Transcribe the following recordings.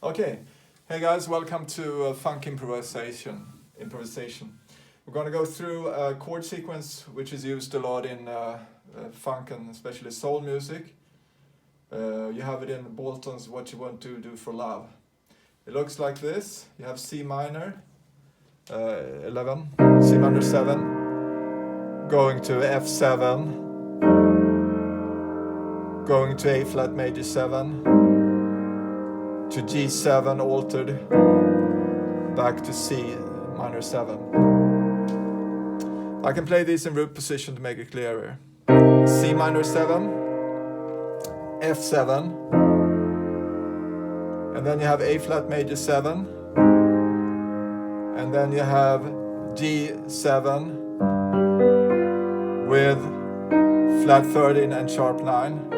Okay, hey guys, welcome to Funk Improvisation. We're going to go through a chord sequence which is used a lot in funk and especially soul music. You have it in Bolton's What You Want to Do for Love. It looks like this. You have C minor, 11, C minor 7, going to F7, going to A flat major 7, to G7 altered, back to C minor 7. I can play these in root position to make it clearer. C minor 7, F7, and then you have A flat major 7, and then you have G7 with flat 13 and sharp 9,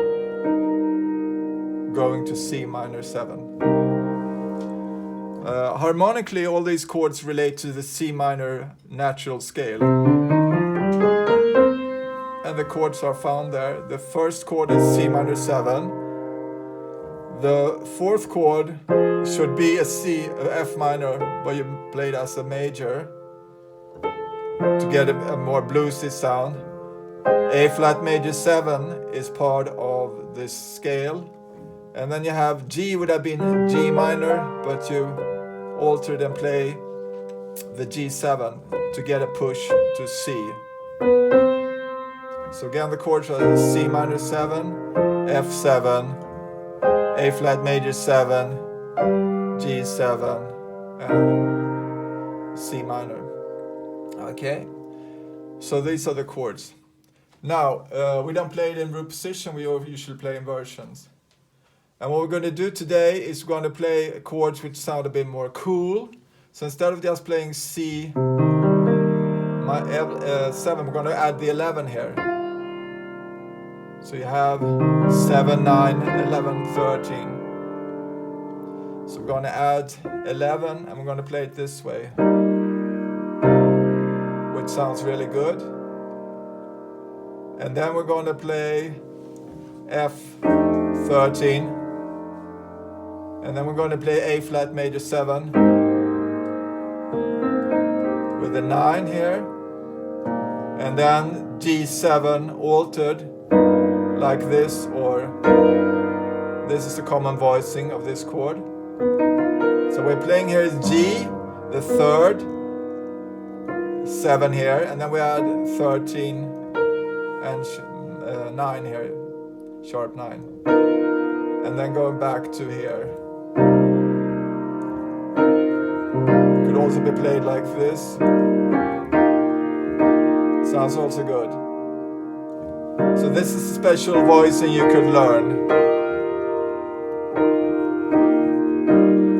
going to C minor 7. Harmonically, all these chords relate to the C minor natural scale. And the chords are found there. The first chord is C minor 7. The fourth chord should be a F minor, but you play it as a major to get a more bluesy sound. A flat major 7 is part of this scale. And then you have G would have been G minor, but you altered and play the G7 to get a push to C. So again, the chords are C minor 7, F7, A flat major 7, G7, and C minor. Okay, so these are the chords. Now, we don't play it in root position, we usually play in versions. And what we're going to do today is we're going to play chords which sound a bit more cool. So instead of just playing C, 7, we're going to add the 11 here. So you have 7, 9, 11, 13. So we're going to add 11 and we're going to play it this way, which sounds really good. And then we're going to play F13. And then we're going to play A flat major 7 with a 9 here. And then G7 altered like this, or this is the common voicing of this chord. So we're playing here is G, the third, 7 here, and then we add 13 and 9 here, sharp 9. And then going back to here. Could also be played like this. Sounds also good. So this is a special voicing you could learn,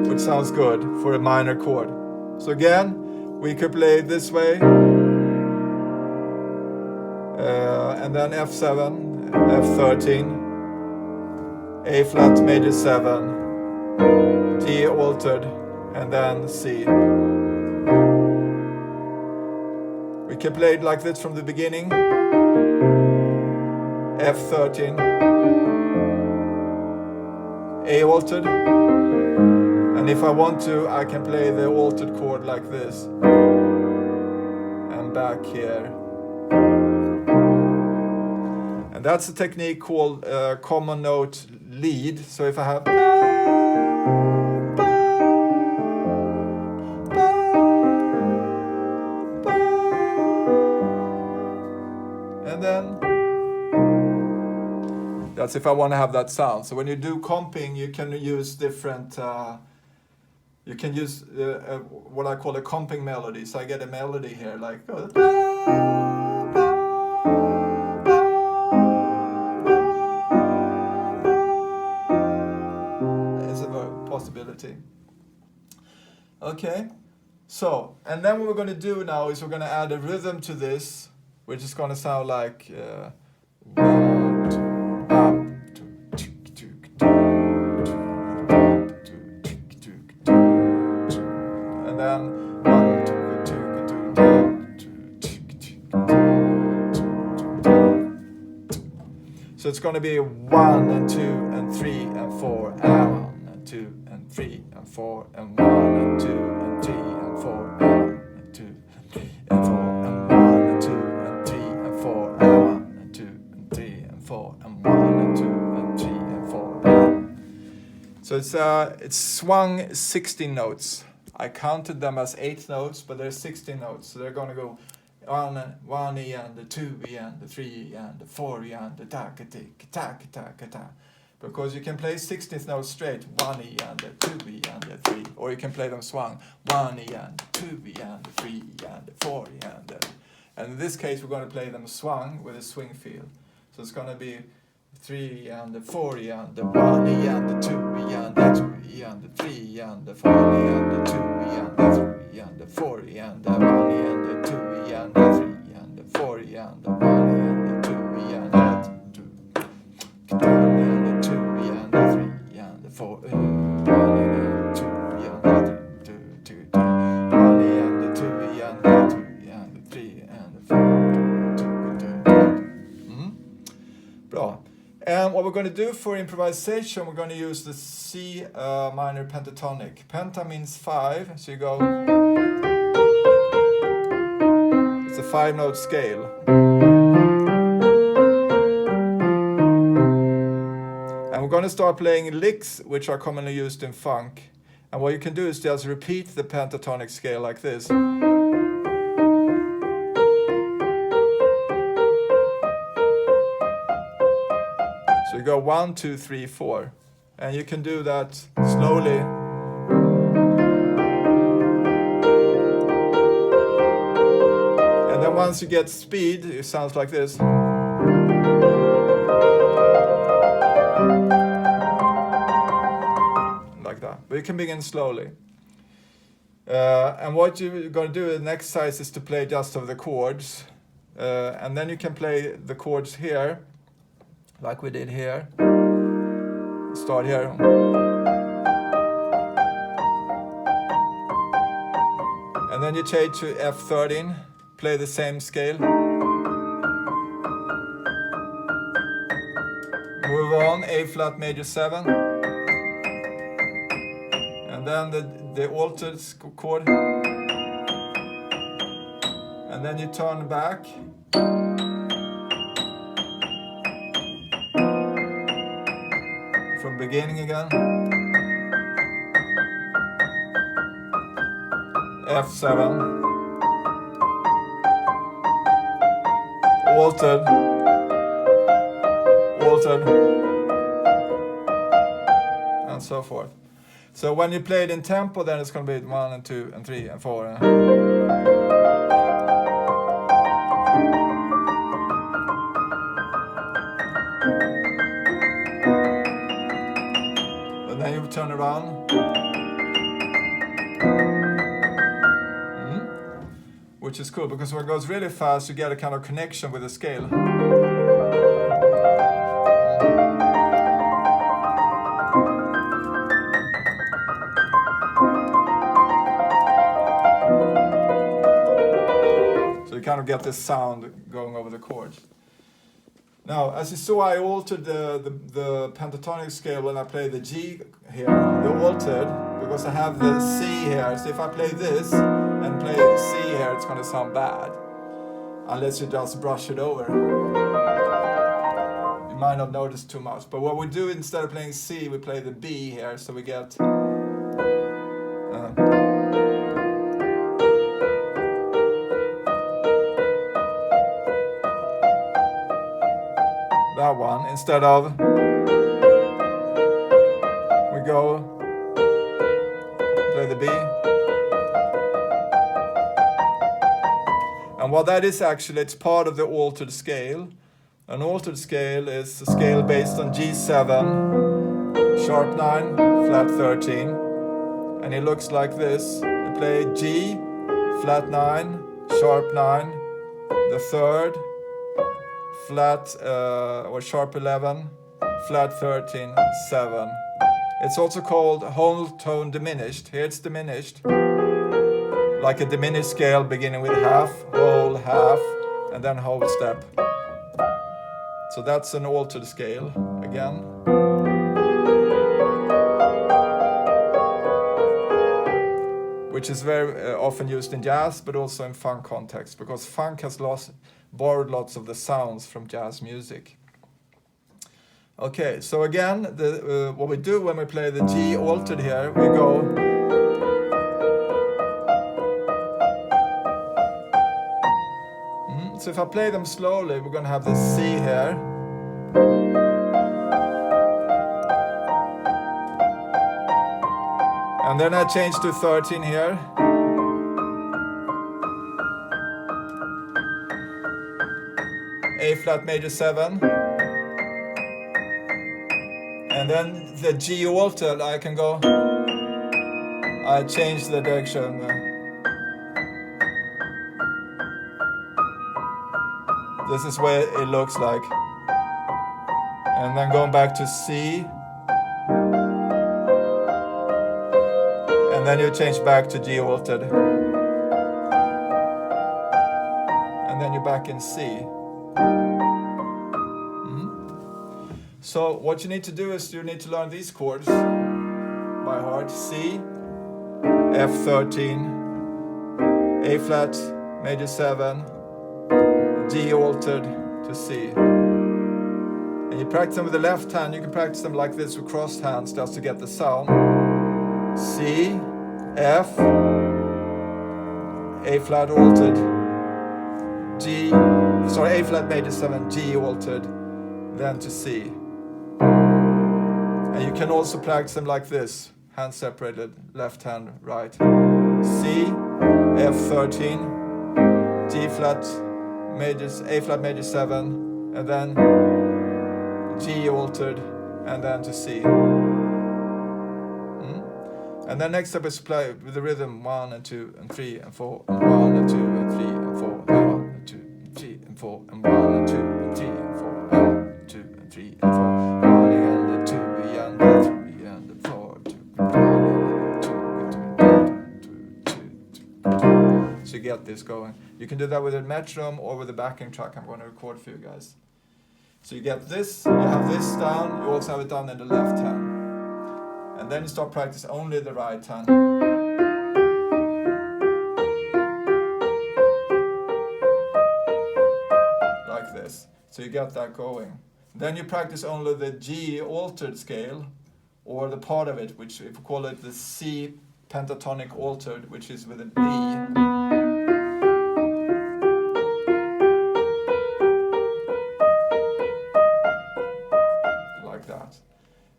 which sounds good for a minor chord. So again, we could play it this way, and then F7, F13, A flat major 7, G altered, and then C. We can play it like this from the beginning. F13, A altered, and if I want to, I can play the altered chord like this, and back here. And that's a technique called common note lead. So if I have and then that's if I want to have that sound. So when you do comping, you can use different, you can use what I call a comping melody. So I get a melody here like, it's a possibility. Okay, so, and then what we're going to do now is we're going to add a rhythm to this, which is going to sound like 1, 2, up, 2, 2, 2, and then 1, 2, 2, 2, so it's going to be 1 and 2 and 3 and 4 and 1 and 2 and and 3 and 4 and 1 and 2 and 3 and 4 and 1 and 2 and 4 and 1 and 2 and 3 and 4 and 1 and 2 and 3 and 4 and 1 and 2 and 3 and 4 and 1. So it's swung 16 notes. I counted them as 8 notes, but there's 16 notes. So they're going to go 1 E and the 2 E and the 3 E and the 4 E and the ta ka tick ta ka ta ka ta. Because you can play 16th notes straight, 1 E and the 2 E and the 3, or you can play them swung, 1 E and the 2 E and the 3 E and the 4 E and the... And in this case we're going to play them swung with a swing feel. So it's going to be 3 and the 4 and the 1 and the 2 and the 2 and the 3 and the 4 and the 2 and the 3 and the 4 and the 1 and the 2 and the 3 and the 4 and the 1 and the 2 and the 2 and the 2 and the 3 and the 4 and the 2 and the 3 1 and the 2 and the 2 and the 3 and the 4 Bra. And what we're going to do for improvisation, we're going to use the C minor pentatonic. Penta means 5, so you go... It's a 5-note scale. And we're going to start playing licks, which are commonly used in funk. And what you can do is just repeat the pentatonic scale like this. So you go 1, 2, 3, 4. And you can do that slowly. And then once you get speed, it sounds like this. Like that. But you can begin slowly. And what you're going to do in the next exercise is to play just over the chords. And then you can play the chords here, like we did here. Start here. And then you change to F13, play the same scale. Move on, A flat major 7. And then the altered chord. And then you turn back. From beginning again. F7. Altered. And so forth. So when you play it in tempo, then it's going to be 1 and 2 and 3 and 4. And then you turn around. Which is cool, because when it goes really fast, you get a kind of connection with the scale. So you kind of get this sound going over the chords. Now, as you saw, I altered the pentatonic scale when I play the G here, the altered, because I have the C here. So if I play this and play C here, it's going to sound bad, unless you just brush it over. You might not notice too much. But what we do, instead of playing C, we play the B here, so we get... that one, instead of... we go... play the B. And what that is actually, it's part of the altered scale. An altered scale is a scale based on G7, sharp 9, flat 13. And it looks like this. You play G, flat 9, sharp 9, the third, flat or sharp 11, flat 13, 7. It's also called whole tone diminished. Here it's diminished. Like a diminished scale beginning with half, whole, half, and then whole step. So that's an altered scale again. which is very often used in jazz, but also in funk context, because funk has borrowed lots of the sounds from jazz music. Okay, so again, what we do when we play the G altered here, we go so if I play them slowly, we're going to have the C here. And then I change to 13 here. A flat major 7. And then the G altered, I can go, I change the direction. This is where it looks like. And then going back to C. And then you change back to G altered. And then you're back in C. So what you need to do is you need to learn these chords by heart. C, F13, A flat, major 7, G altered to C. And you practice them with the left hand. You can practice them like this with crossed hands just to get the sound. C, F, A flat altered, A flat major 7, G altered, then to C. And you can also practice them like this, hands separated, left hand, right. C, F13, G flat, A flat major 7, and then G altered, and then to C. And then next up is play with the rhythm 1 and 2 and 3 and 4 and 1 and 2 and 3 and 4 and 1 and 2 and 3 and 4 and 1 and 2 and 3 and 4 and 1 and 2 and 3 and 4 1 and 2 and 3 and 4 2 and 2. So you get this going. You can do that with a metronome or with a backing track I'm going to record for you guys. So you get this, you have this down, you also have it down in the left hand. And then you start practice only the right hand. Like this. So you get that going. Then you practice only the G altered scale, or the part of it, which if we call it the C pentatonic altered, which is with an E.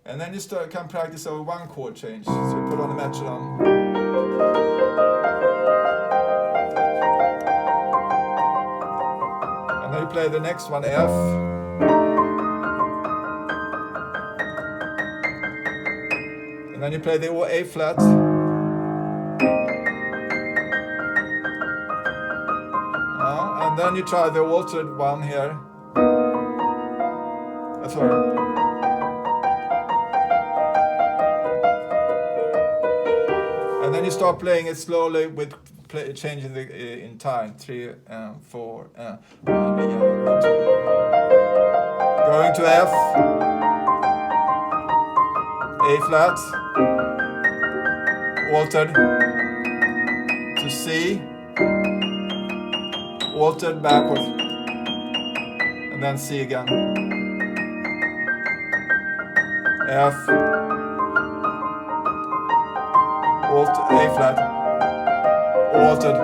And then you can practice over one chord change. So you put on the metronome. And then you play the next one, F. And then you play the A flat. And then you try the altered one here. Sorry. And then you start playing it slowly with changing in time. 3 and 4 and 1 and 2. Going to F, A flat, altered to C, altered backwards, and then C again. F. A flat, altered,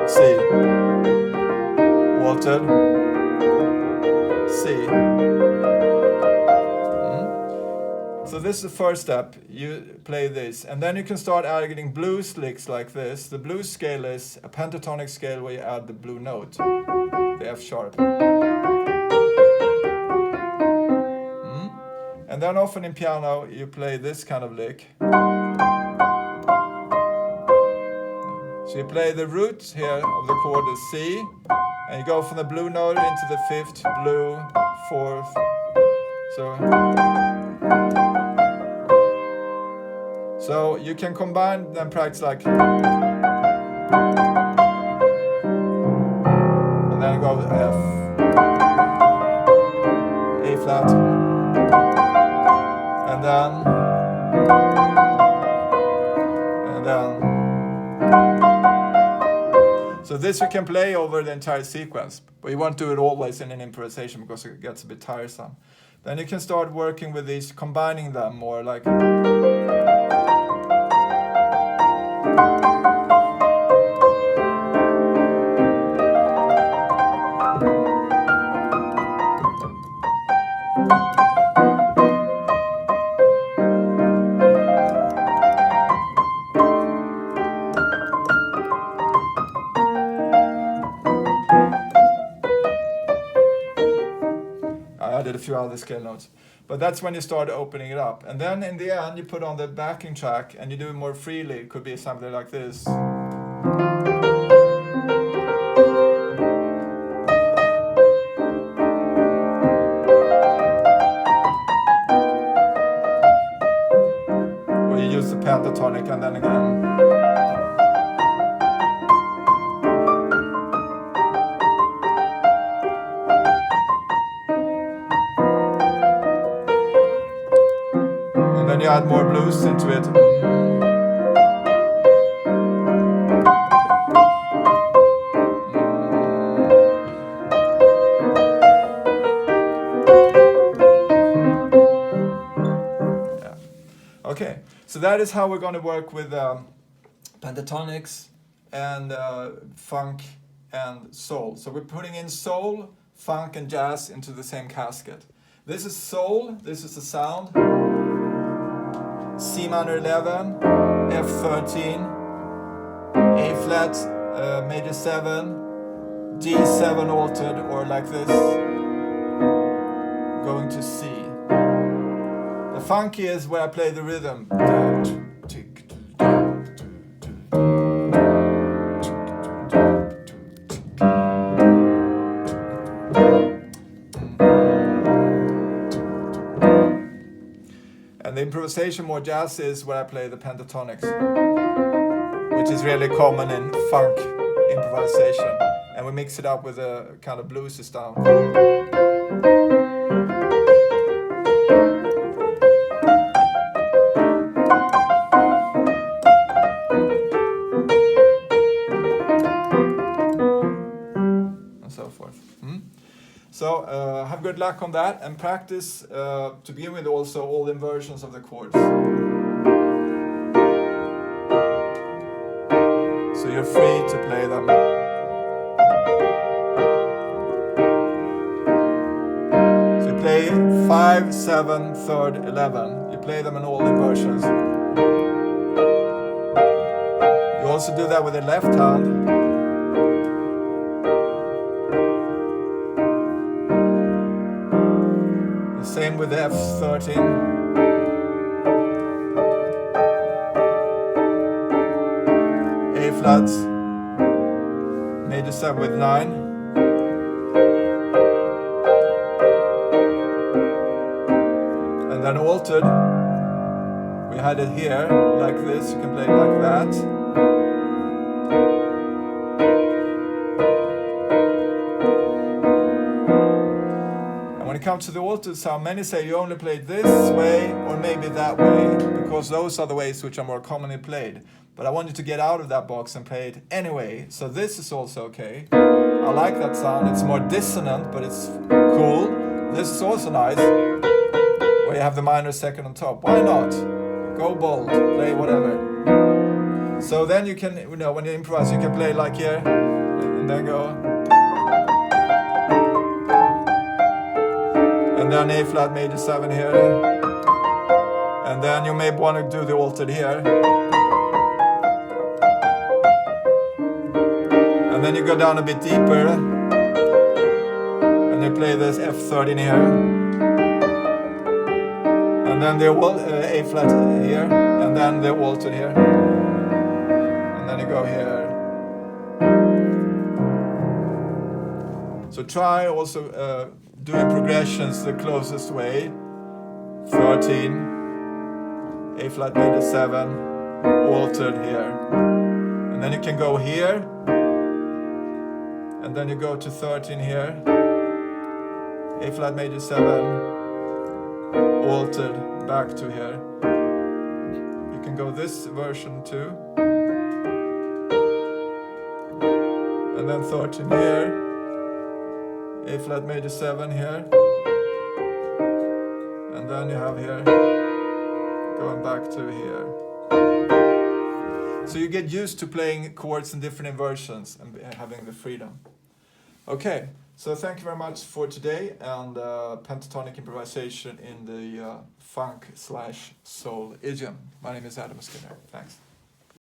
C, altered, C. So this is the first step. You play this, and then you can start adding blues licks like this. The blues scale is a pentatonic scale where you add the blue note, the F sharp. And then often in piano you play this kind of lick. So you play the root here of the chord is C, and you go from the blue note into the 5th, blue, 4th. So you can combine them, practice like, and then go F, A flat, and then So this you can play over the entire sequence, but you won't do it always in an improvisation because it gets a bit tiresome. Then you can start working with these, combining them more like. I did a few other scale notes. But that's when you start opening it up. And then in the end, you put on the backing track and you do it more freely. It could be something like this. Or you use the pentatonic and then again. Then you add more blues into it. Yeah. Okay, so that is how we're going to work with pentatonics and funk and soul. So we're putting in soul, funk and jazz into the same casket. This is soul, this is the sound. C minor 11, F13, A flat, major 7, G7 altered, or like this, going to C. The funky is where I play the rhythm. The improvisation, more jazz, is where I play the pentatonics, which is really common in funk improvisation. And we mix it up with a kind of bluesy style. And so forth. So have good luck on that, and practice to begin with also all the inversions of the chords. So you're free to play them. So you play 5, 7, 3rd, 11. You play them in all inversions. You also do that with the left hand. Same with the F13. A flats, major 7 with 9. And then altered, we had it here, like this, you can play it like that. When it comes to the altered sound, many say you only play it this way or maybe that way, because those are the ways which are more commonly played. But I want you to get out of that box and play it anyway. So this is also okay. I like that sound. It's more dissonant, but it's cool. This is also nice, where you have the minor second on top. Why not? Go bold, play whatever. So then you can, when you improvise, you can play like here, and then go. And then A flat major 7 here. And then you may want to do the altered here. And then you go down a bit deeper. And you play this F13 here. And then the A flat here. And then the altered here. And then you go here. So try also doing progressions the closest way. 13, A flat major 7, altered here. And then you can go here. And then you go to 13 here. A flat major 7, altered, back to here. You can go this version too. and then 13 here, A flat major 7 here, and then you have here, going back to here. So you get used to playing chords in different inversions and having the freedom. Okay, so thank you very much for today, and pentatonic improvisation in the funk/soul idiom. My name is Adam Skinner. Thanks.